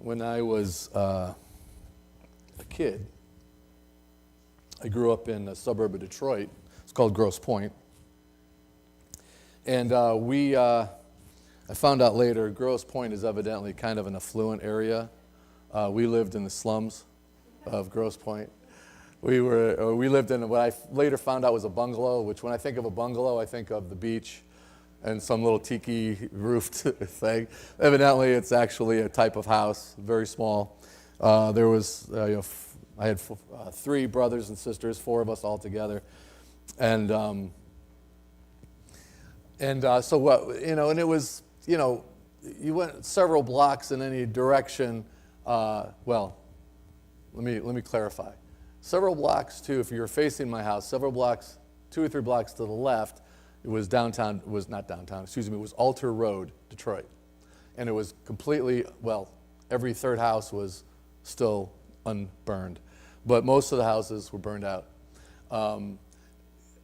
When I was a kid, I grew up in a suburb of Detroit. It's called Grosse Pointe. And I found out later, Grosse Pointe is evidently kind of an affluent area. We lived in the slums of Grosse Pointe. We lived in what I later found out was a bungalow, which when I think of a bungalow, I think of the beach and some little tiki roofed thing. Evidently, it's actually a type of house, very small. I had three brothers and sisters, four of us all together, and so what, and it was, you went several blocks in any direction. Let me clarify. Several blocks if you were facing my house, several blocks, 2 or 3 blocks to the left, it was it was Alter Road, Detroit. And it was completely, every third house was still unburned. But most of the houses were burned out. And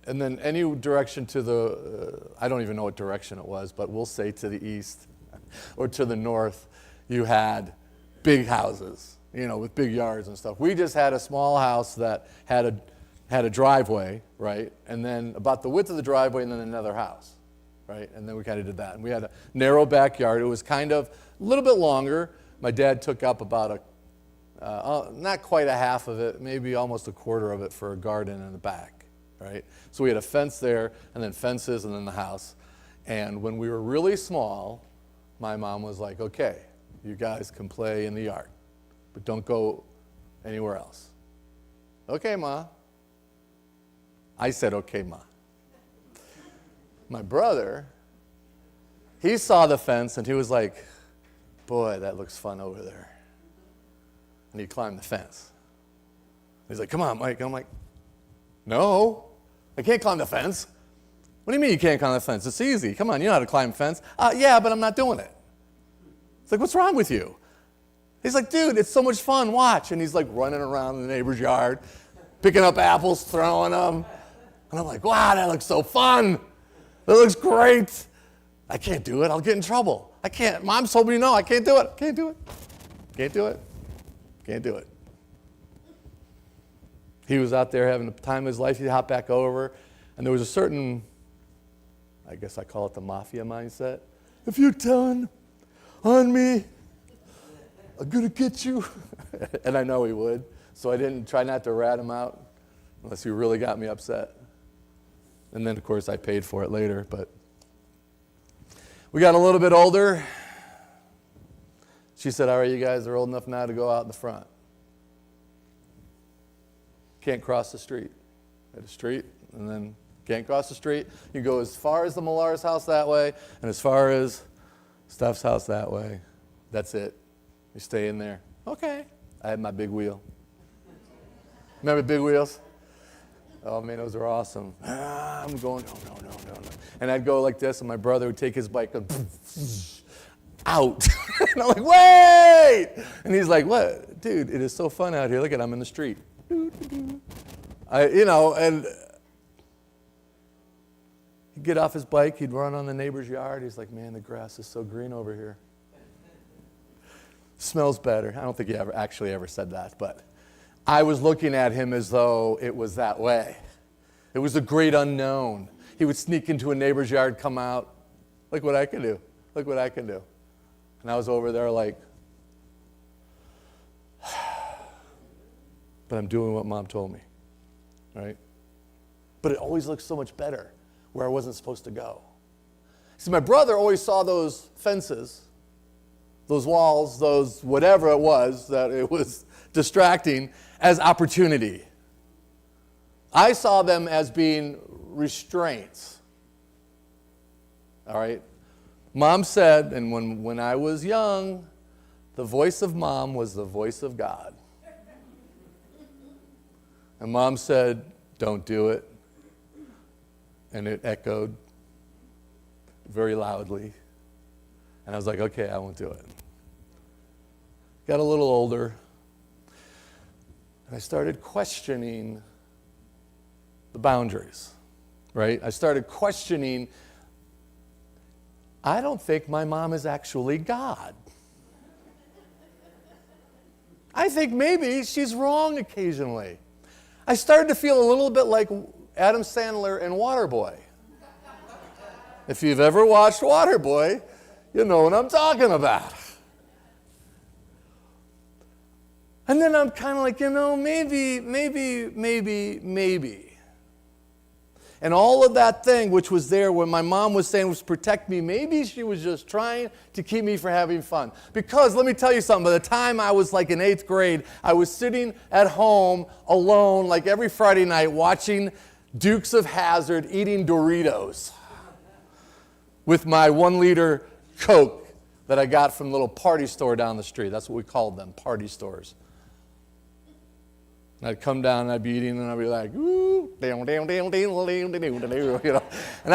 then any direction to I don't even know what direction it was, but we'll say to the east or to the north, you had big houses, with big yards and stuff. We just had a small house that had a driveway, right? And then about the width of the driveway and then another house, right? And then we kind of did that. And we had a narrow backyard. It was kind of a little bit longer. My dad took up about not quite a half of it, maybe almost a quarter of it for a garden in the back, right? So we had a fence there and then fences and then the house. And when we were really small, my mom was like, okay, you guys can play in the yard, but don't go anywhere else. Okay, Ma. I said, okay, Ma. My brother, he saw the fence and he was like, boy, that looks fun over there. And he climbed the fence. He's like, come on, Mike. I'm like, no, I can't climb the fence. What do you mean you can't climb the fence? It's easy. Come on, you know how to climb a fence. Yeah, but I'm not doing it. It's like, what's wrong with you? He's like, dude, it's so much fun. Watch. And he's like running around the neighbor's yard, picking up apples, throwing them. And I'm like, wow, that looks so fun. That looks great. I can't do it. I'll get in trouble. I can't. Mom told me no. I can't do it. Can't do it. Can't do it. Can't do it. He was out there having the time of his life. He'd hop back over. And there was a certain, I guess I call it the mafia mindset. If you're telling on me, I'm going to get you. And I know he would. So I didn't try not to rat him out unless he really got me upset. And then, of course, I paid for it later. But we got a little bit older. She said, all right, you guys are old enough now to go out in the front. Can't cross the street. At a street, and then can't cross the street. You go as far as the Millar's house that way, and as far as Steph's house that way. That's it. You stay in there. Okay. I had my big wheel. Remember big wheels? Oh, man, those are awesome. I'm going, no. And I'd go like this, and my brother would take his bike and out. And I'm like, wait! And he's like, what? Dude, it is so fun out here. Look at, I'm in the street. And he'd get off his bike. He'd run on the neighbor's yard. He's like, man, the grass is so green over here. Smells better. I don't think he ever said that, but I was looking at him as though it was that way. It was a great unknown. He would sneak into a neighbor's yard, come out. Look what I can do. Look what I can do. And I was over there like, but I'm doing what Mom told me, right? But it always looks so much better where I wasn't supposed to go. See, my brother always saw those fences, those walls, those whatever it was that it was distracting as opportunity. I saw them as being restraints. All right? Mom said, and when I was young, the voice of Mom was the voice of God. And Mom said, don't do it. And it echoed very loudly. And I was like, okay, I won't do it. Got a little older. And I started questioning the boundaries, right? I started questioning, I don't think my mom is actually God. I think maybe she's wrong occasionally. I started to feel a little bit like Adam Sandler in Waterboy. If you've ever watched Waterboy, you know what I'm talking about. And then I'm kind of like, maybe. And all of that thing which was there when my mom was saying was protect me, maybe she was just trying to keep me from having fun. Because let me tell you something, by the time I was like in 8th grade, I was sitting at home alone like every Friday night watching Dukes of Hazzard, eating Doritos with my 1-liter Coke that I got from the little party store down the street. That's what we called them, party stores. And I'd come down and I'd be eating and I'd be like, ooh, and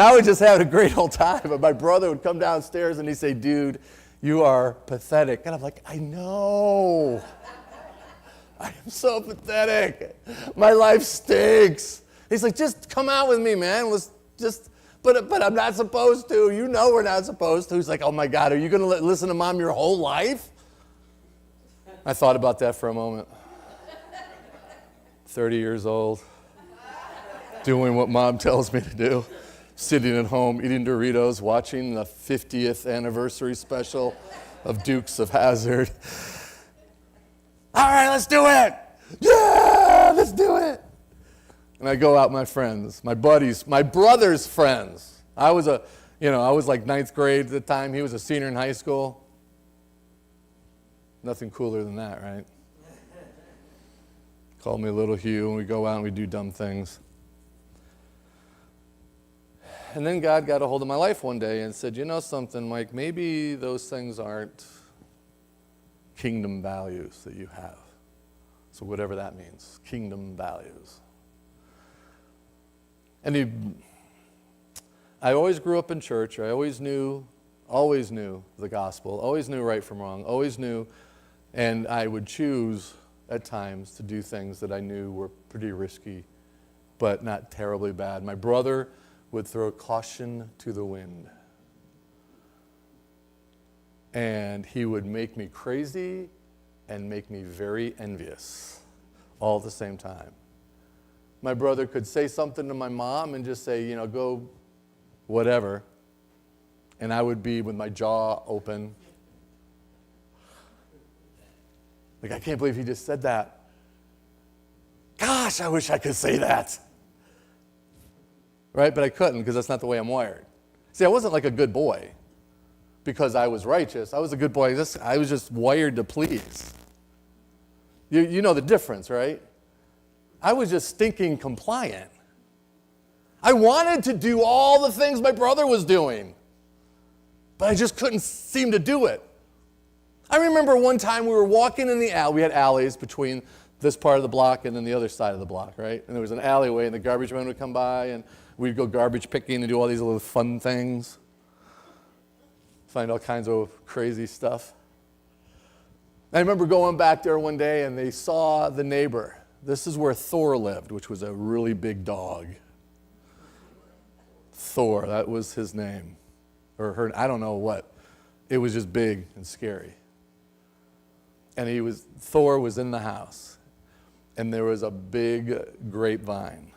I would just have a great old time. But my brother would come downstairs and he'd say, dude, you are pathetic. And I'm like, I know. I am so pathetic. My life stinks. He's like, just come out with me, man. Let's just, but I'm not supposed to. You know we're not supposed to. He's like, oh my God, are you going to listen to Mom your whole life? I thought about that for a moment. 30 years old, doing what Mom tells me to do, sitting at home, eating Doritos, watching the 50th anniversary special of Dukes of Hazzard. All right, let's do it. Yeah, let's do it. And I go out with my friends, my buddies, my brother's friends. I was like 9th grade at the time. He was a senior in high school. Nothing cooler than that, right? Called me Little Hugh, and we go out and we do dumb things. And then God got a hold of my life one day and said, you know something, Mike, maybe those things aren't kingdom values that you have. So whatever that means, kingdom values. And I always grew up in church. I always knew the gospel, always knew right from wrong, always knew, and I would choose at times to do things that I knew were pretty risky, but not terribly bad. My brother would throw caution to the wind. And he would make me crazy and make me very envious all at the same time. My brother could say something to my mom and just say, go whatever. And I would be with my jaw open. Like, I can't believe he just said that. Gosh, I wish I could say that. Right? But I couldn't because that's not the way I'm wired. See, I wasn't like a good boy because I was righteous. I was a good boy. I was just wired to please. You know the difference, right? I was just stinking compliant. I wanted to do all the things my brother was doing, but I just couldn't seem to do it. I remember one time we were walking in the alley. We had alleys between this part of the block and then the other side of the block, right? And there was an alleyway, and the garbage men would come by, and we'd go garbage picking and do all these little fun things. Find all kinds of crazy stuff. I remember going back there one day, and they saw the neighbor. This is where Thor lived, which was a really big dog. Thor, that was his name. Or her, I don't know what. It was just big and scary. And Thor was in the house, and there was a big grapevine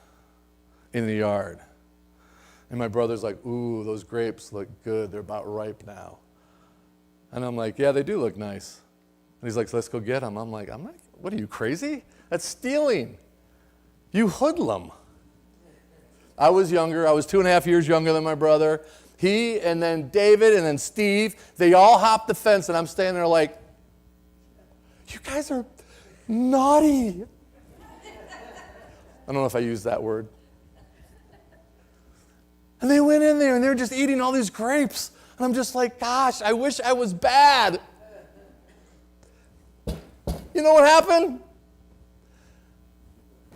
in the yard. And my brother's like, ooh, those grapes look good. They're about ripe now. And I'm like, yeah, they do look nice. And he's like, let's go get them. I'm like, what are you, crazy? That's stealing. You hoodlum. I was younger. I was 2.5 years younger than my brother. He and then David and then Steve, they all hopped the fence, and I'm standing there like, you guys are naughty. I don't know if I used that word. And they went in there, and they were just eating all these grapes. And I'm just like, gosh, I wish I was bad. You know what happened?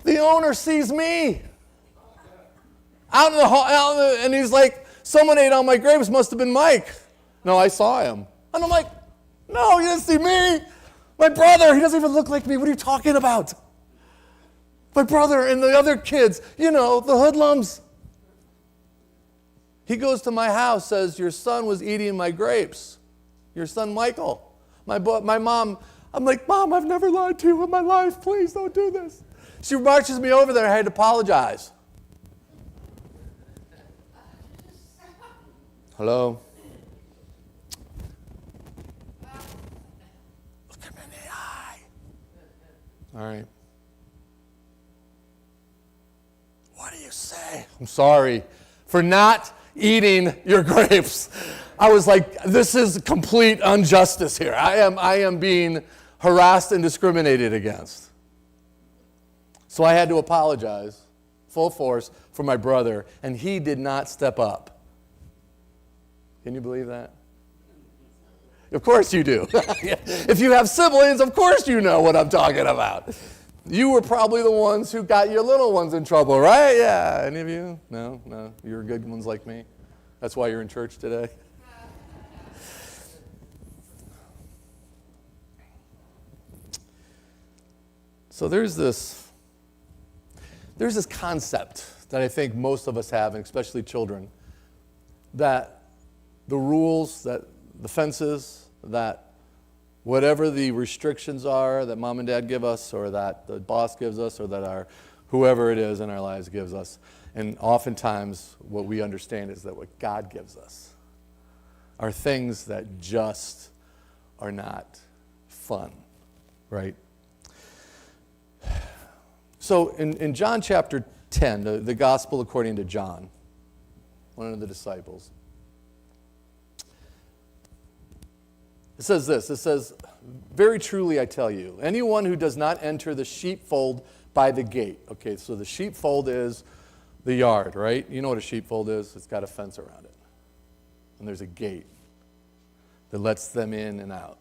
The owner sees me out in the hall, and he's like, someone ate all my grapes, must have been Mike. No, I saw him. And I'm like, no, you didn't see me. My brother, he doesn't even look like me. What are you talking about? My brother and the other kids, the hoodlums. He goes to my house, says, your son was eating my grapes. Your son, Michael. My mom I'm like, Mom, I've never lied to you in my life. Please don't do this. She marches me over there. I had to apologize. Hello? Look him in the eye. All right. What do you say? I'm sorry for not eating your grapes. I was like, this is complete injustice here. I am being harassed and discriminated against. So I had to apologize, full force, for my brother, and he did not step up. Can you believe that? Of course you do. If you have siblings, of course you know what I'm talking about. You were probably the ones who got your little ones in trouble, right? Yeah. Any of you? No. You're good ones like me. That's why you're in church today. So there's this concept that I think most of us have, and especially children, that the rules, that the fences, that whatever the restrictions are that mom and dad give us, or that the boss gives us, or that our whoever it is in our lives gives us, and oftentimes what we understand is that what God gives us are things that just are not fun, right? So in John chapter 10, the gospel according to John, one of the disciples, it says this, it says, very truly I tell you, anyone who does not enter the sheepfold by the gate. Okay, so the sheepfold is the yard, right? You know what a sheepfold is? It's got a fence around it. And there's a gate that lets them in and out.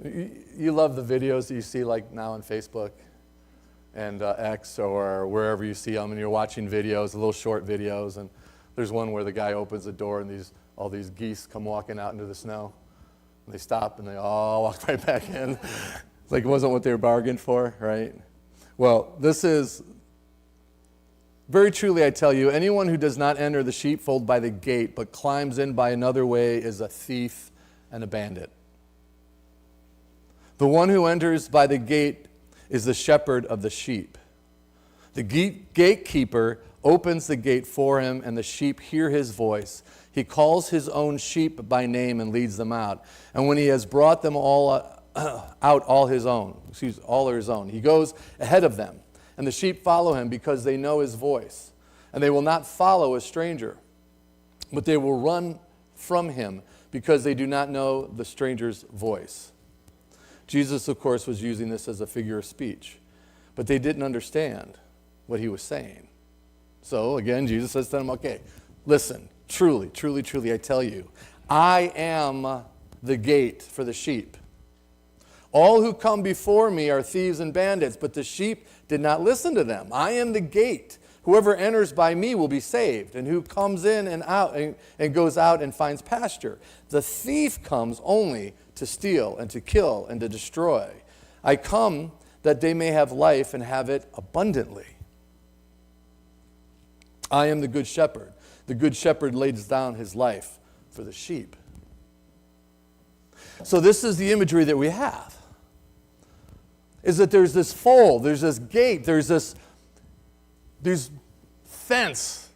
You love the videos that you see like now on Facebook and X or wherever you see them, and you're watching videos, little short videos, and there's one where the guy opens the door and all these geese come walking out into the snow. And they stop and they all walk right back in. It's like it wasn't what they were bargained for, right? Well, this is, very truly I tell you, anyone who does not enter the sheepfold by the gate but climbs in by another way is a thief and a bandit. The one who enters by the gate is the shepherd of the sheep. The gatekeeper opens the gate for him, and the sheep hear his voice. He calls his own sheep by name and leads them out. And when he has brought them all out, all his own, he goes ahead of them. And the sheep follow him because they know his voice. And they will not follow a stranger, but they will run from him because they do not know the stranger's voice. Jesus, of course, was using this as a figure of speech, but they didn't understand what he was saying. So, again, Jesus says to them, okay, listen, truly, truly, truly, I tell you, I am the gate for the sheep. All who come before me are thieves and bandits, but the sheep did not listen to them. I am the gate. Whoever enters by me will be saved, and who comes in and out and goes out and finds pasture. The thief comes only to steal and to kill and to destroy. I come that they may have life and have it abundantly. I am the good shepherd. The good shepherd lays down his life for the sheep. So this is the imagery that we have. Is that there's this fold, there's this gate, there's fence.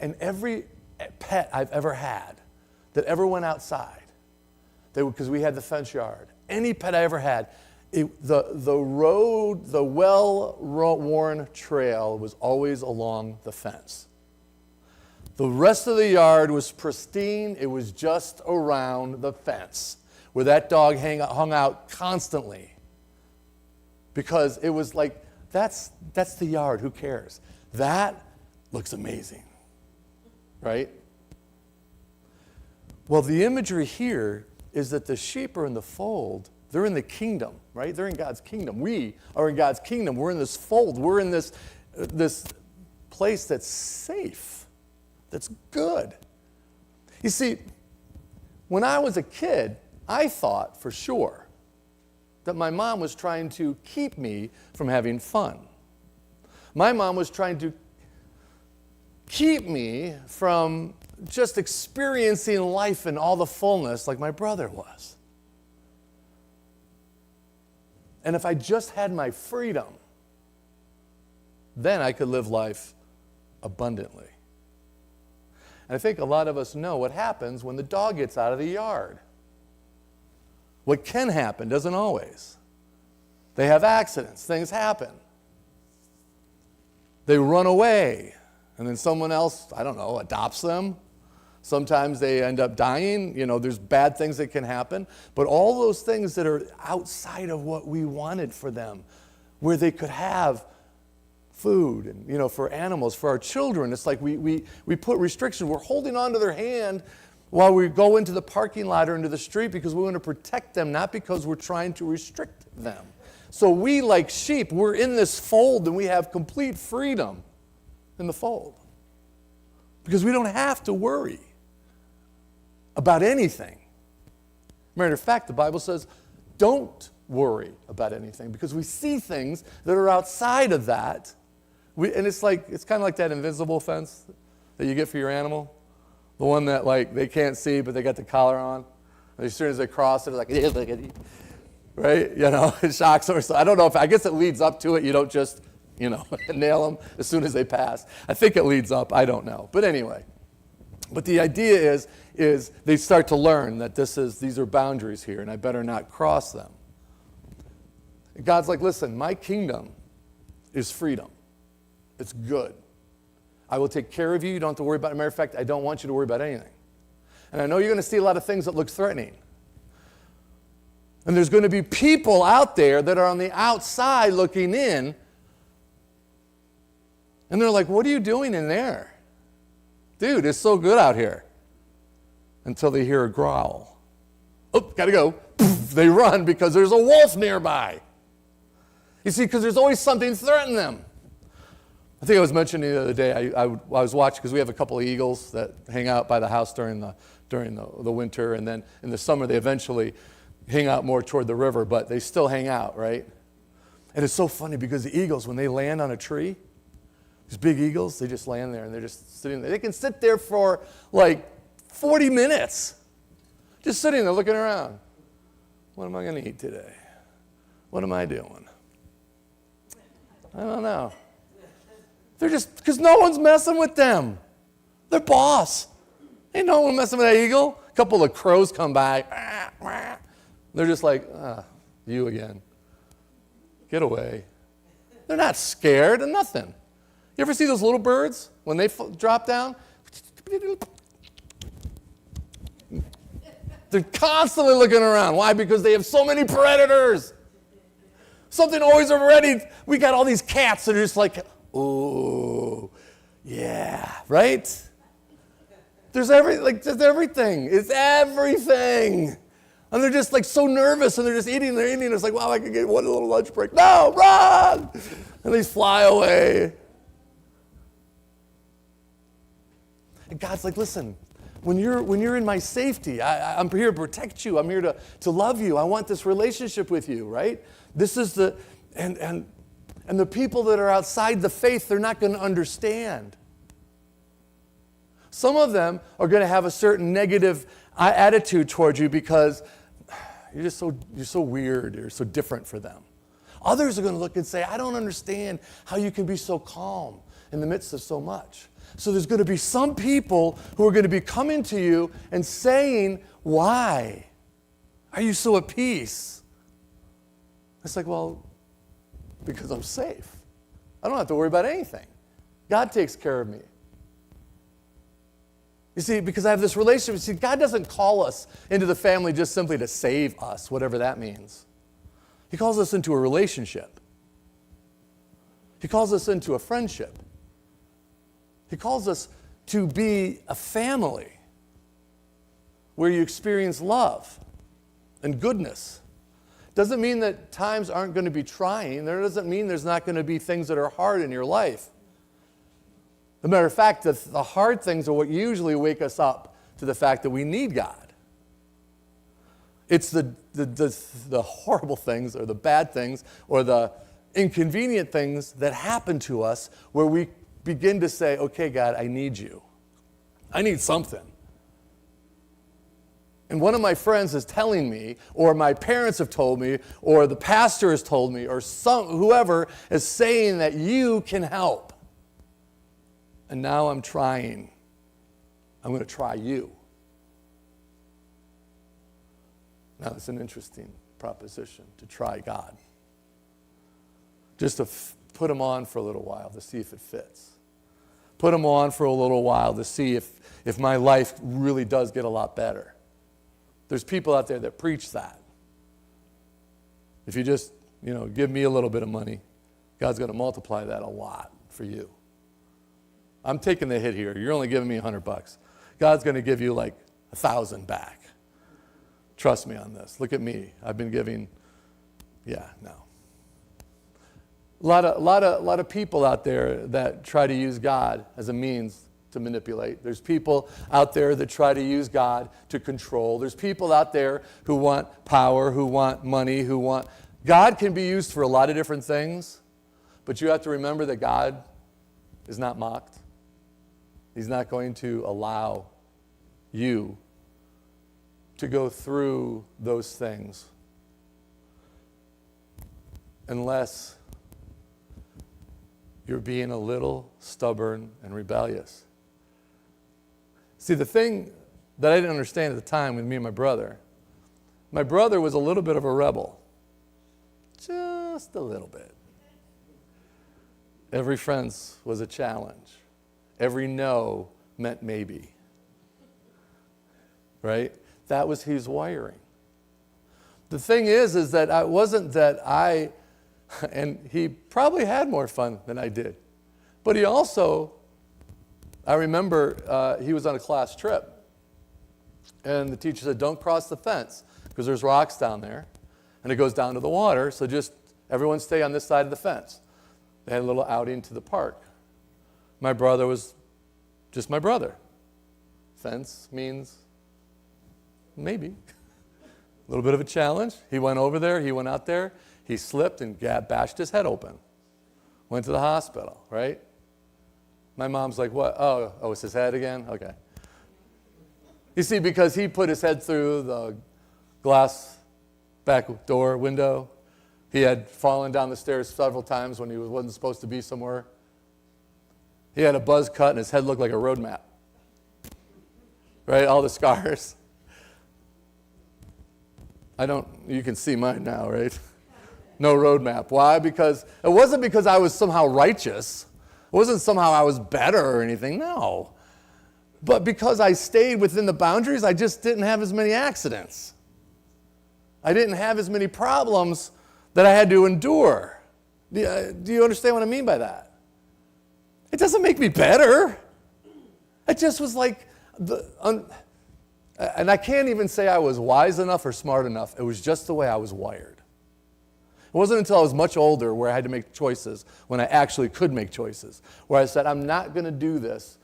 And every pet I've ever had that ever went outside, because we had the fence yard, any pet I ever had, the road, the well-worn trail was always along the fence. The rest of the yard was pristine. It was just around the fence where that dog hung out constantly. Because it was like, that's the yard, who cares? That looks amazing, right? Well, the imagery here is that the sheep are in the fold. They're in the kingdom, right? They're in God's kingdom. We are in God's kingdom. We're in this fold. We're in this place that's safe, that's good. You see, when I was a kid, I thought for sure that my mom was trying to keep me from having fun. My mom was trying to keep me from just experiencing life in all the fullness like my brother was. And if I just had my freedom, then I could live life abundantly. And I think a lot of us know what happens when the dog gets out of the yard. What can happen doesn't always. They have accidents, things happen. They run away, and then someone else, I don't know, adopts them. Sometimes they end up dying. You know, there's bad things that can happen. But all those things that are outside of what we wanted for them, where they could have food, and, you know, for animals, for our children, it's like we put restrictions. We're holding on to their hand while we go into the parking lot or into the street because we want to protect them, not because we're trying to restrict them. So we, like sheep, we're in this fold and we have complete freedom in the fold because we don't have to worry about anything. Matter of fact, the Bible says, don't worry about anything because we see things that are outside of that. And it's kind of like that invisible fence that you get for your animal. The one that, like, they can't see, but they got the collar on. And as soon as they cross it, it's like, right? You know, it shocks them. So I don't know I guess it leads up to it. You don't just, you know, nail them as soon as they pass. I think it leads up. I don't know. But anyway. But the idea is they start to learn that these are boundaries here, and I better not cross them. And God's like, listen, my kingdom is freedom. It's good. I will take care of you. You don't have to worry about it. As a matter of fact, I don't want you to worry about anything. And I know you're going to see a lot of things that look threatening. And there's going to be people out there that are on the outside looking in. And they're like, what are you doing in there? Dude, it's so good out here. Until they hear a growl. Oh, gotta go. They run because there's a wolf nearby. You see, because there's always something threatening them. I think I was mentioning the other day, I was watching, because we have a couple of eagles that hang out by the house during the winter, and then in the summer they eventually hang out more toward the river, but they still hang out, right? And it's so funny because the eagles, when they land on a tree, these big eagles, they just land there and they're just sitting there. They can sit there for like 40 minutes, just sitting there looking around. What am I going to eat today? What am I doing? I don't know. They're just, because no one's messing with them. Their boss. Ain't no one messing with that eagle. A couple of crows come by. They're just like, you again. Get away. They're not scared of nothing. You ever see those little birds when they drop down? They're constantly looking around. Why? Because they have so many predators. Something always ready. We got all these cats that are just like, oh, yeah, right? There's everything. It's everything. And they're just like so nervous, and they're just eating. It's like, wow, I could get one little lunch break. No, run! And they fly away. And God's like, listen, when you're in my safety, I'm here to protect you. I'm here to love you. I want this relationship with you, right? This is and the people that are outside the faith, they're not going to understand. Some of them are going to have a certain negative attitude towards you because you're so weird, you're so different for them. Others are going to look and say, I don't understand how you can be so calm in the midst of so much. So there's going to be some people who are going to be coming to you and saying, why are you so at peace? It's like, well, because I'm safe. I don't have to worry about anything. God takes care of me. You see, because I have this relationship. See, God doesn't call us into the family just simply to save us, whatever that means. He calls us into a relationship. He calls us into a friendship. He calls us to be a family where you experience love and goodness. Doesn't mean that times aren't going to be trying. That doesn't mean there's not going to be things that are hard in your life. As a matter of fact, the hard things are what usually wake us up to the fact that we need God. It's the horrible things or the bad things or the inconvenient things that happen to us where we begin to say, okay, God, I need you. I need something. And one of my friends is telling me, or my parents have told me, or the pastor has told me, or whoever is saying that you can help. And now I'm trying. I'm going to try you. Now, it's an interesting proposition to try God. Just to put him on for a little while to see if it fits. Put him on for a little while to see if my life really does get a lot better. There's people out there that preach that. If you just, give me a little bit of money, God's going to multiply that a lot for you. I'm taking the hit here. You're only giving me $100. God's going to give you like 1,000 back. Trust me on this. Look at me. I've been giving, no. A lot of people out there that try to use God as a means to manipulate. There's people out there that try to use God to control. There's people out there who want power, who want money, God can be used for a lot of different things, but you have to remember that God is not mocked. He's not going to allow you to go through those things unless you're being a little stubborn and rebellious. See, the thing that I didn't understand at the time with me and my brother was a little bit of a rebel. Just a little bit. Every friend's was a challenge. Every no meant maybe. Right? That was his wiring. The thing is that it wasn't that and he probably had more fun than I did. But he also, I remember he was on a class trip. And the teacher said, don't cross the fence because there's rocks down there. And it goes down to the water, so just everyone stay on this side of the fence. They had a little outing to the park. My brother was just my brother. Fence means maybe. A little bit of a challenge. He went over there, he went out there, he slipped and bashed his head open. Went to the hospital, right? My mom's like, what? Oh, it's his head again? Okay. You see, because he put his head through the glass back door window, he had fallen down the stairs several times when he wasn't supposed to be somewhere. He had a buzz cut and his head looked like a road map. Right? All the scars. You can see mine now, right? No road map. Why? Because it wasn't because I was somehow righteous. It wasn't somehow I was better or anything. No. But because I stayed within the boundaries, I just didn't have as many accidents. I didn't have as many problems that I had to endure. Do you understand what I mean by that? It doesn't make me better. It just was like, and I can't even say I was wise enough or smart enough. It was just the way I was wired. It wasn't until I was much older where I had to make choices, when I actually could make choices, where I said, I'm not going to do this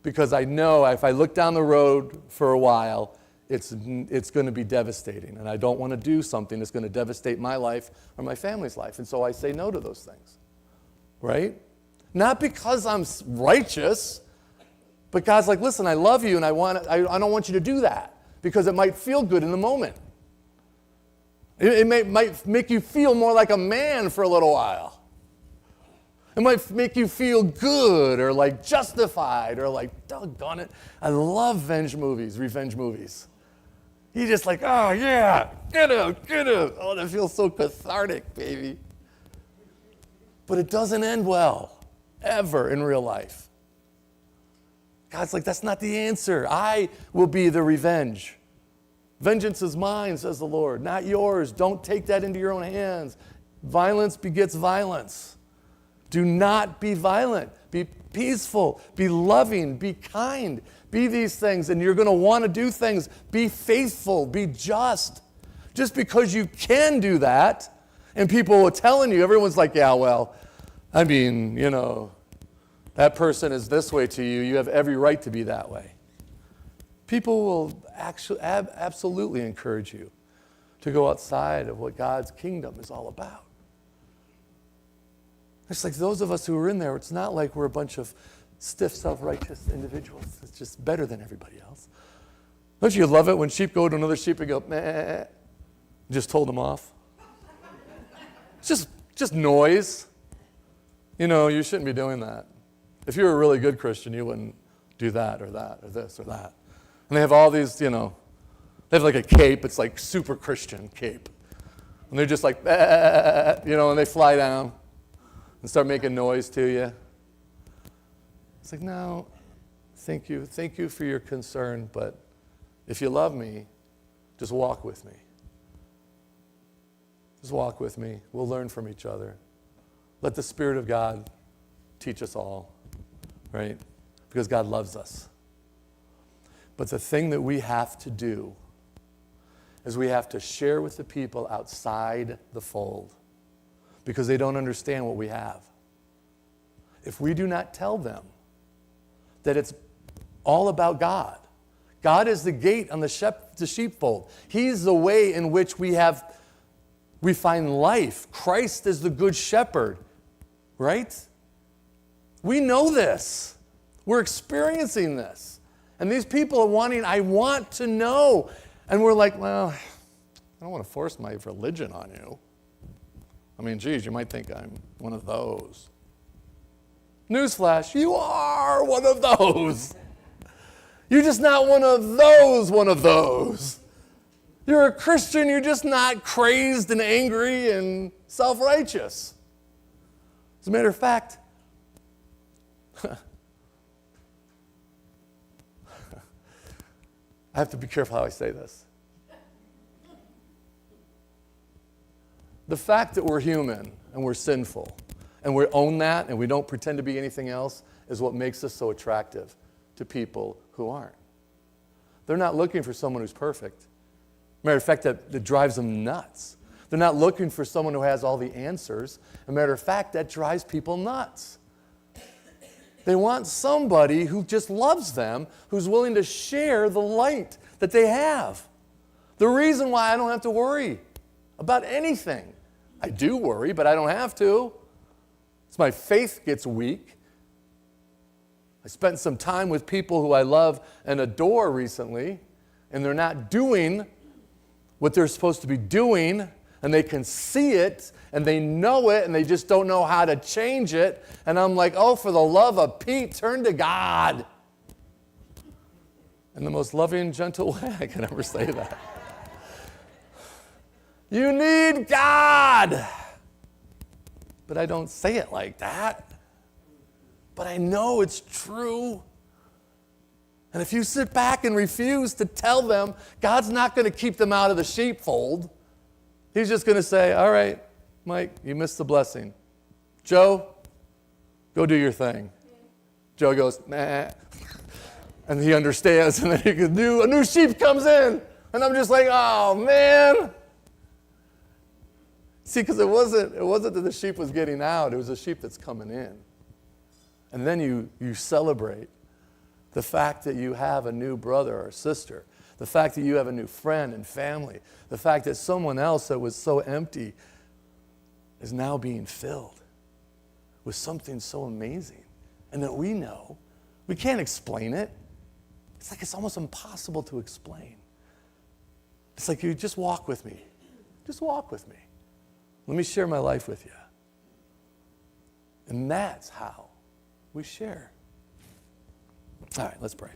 because I know if I look down the road for a while, it's going to be devastating. And I don't want to do something that's going to devastate my life or my family's life. And so I say no to those things. Right? Not because I'm righteous, but God's like, listen, I love you and I don't want you to do that because it might feel good in the moment. It might make you feel more like a man for a little while. It might make you feel good or like justified or like, doggone it. I love revenge movies. You're just like, oh yeah, get him. Oh, that feels so cathartic, baby. But it doesn't end well, ever in real life. God's like, that's not the answer. I will be the revenge. Vengeance is mine, says the Lord, not yours. Don't take that into your own hands. Violence begets violence. Do not be violent. Be peaceful. Be loving. Be kind. Be these things, and you're going to want to do things. Be faithful. Be just. Just because you can do that, and people are telling you, everyone's like, yeah, well, I mean, that person is this way to you. You have every right to be that way. People will actually absolutely encourage you to go outside of what God's kingdom is all about. It's like those of us who are in there, it's not like we're a bunch of stiff, self-righteous individuals. It's just better than everybody else. Don't you love it when sheep go to another sheep and go, meh, just told them off? It's just noise. You know, you shouldn't be doing that. If you're a really good Christian, you wouldn't do that or this or that. And they have all these, you know, they have like a cape. It's like super Christian cape. And they're just like, you know, and they fly down and start making noise to you. It's like, no, thank you. Thank you for your concern, but if you love me, just walk with me. Just walk with me. We'll learn from each other. Let the Spirit of God teach us all, right? Because God loves us. But the thing that we have to do is we have to share with the people outside the fold because they don't understand what we have. If we do not tell them that it's all about God, God is the gate on the sheepfold. He's the way in which we find life. Christ is the good shepherd, right? We know this. We're experiencing this. And these people are wanting, I want to know. And we're like, well, I don't want to force my religion on you. I mean, geez, you might think I'm one of those. Newsflash, you are one of those. You're just not one of those. You're a Christian, you're just not crazed and angry and self-righteous. As a matter of fact, I have to be careful how I say this. The fact that we're human and we're sinful and we own that and we don't pretend to be anything else is what makes us so attractive to people who aren't. They're not looking for someone who's perfect. Matter of fact, that drives them nuts. They're not looking for someone who has all the answers. As a matter of fact, that drives people nuts. They want somebody who just loves them, who's willing to share the light that they have. The reason why I don't have to worry about anything. I do worry, but I don't have to. It's my faith gets weak. I spent some time with people who I love and adore recently, and they're not doing what they're supposed to be doing, and they can see it, and they know it, and they just don't know how to change it. And I'm like, oh, for the love of Pete, turn to God. In the most loving, gentle way I can ever say that. You need God. But I don't say it like that. But I know it's true. And if you sit back and refuse to tell them, God's not going to keep them out of the sheepfold. He's just going to say, all right, Mike, you missed the blessing. Joe, go do your thing. Joe goes, nah. And he understands, and then a new sheep comes in. And I'm just like, oh, man. See, because it wasn't that the sheep was getting out. It was a sheep that's coming in. And then you celebrate the fact that you have a new brother or sister, the fact that you have a new friend and family, the fact that someone else that was so empty is now being filled with something so amazing. And that we know, we can't explain it. It's like it's almost impossible to explain. It's like you just walk with me. Just walk with me. Let me share my life with you. And that's how we share. All right, let's pray.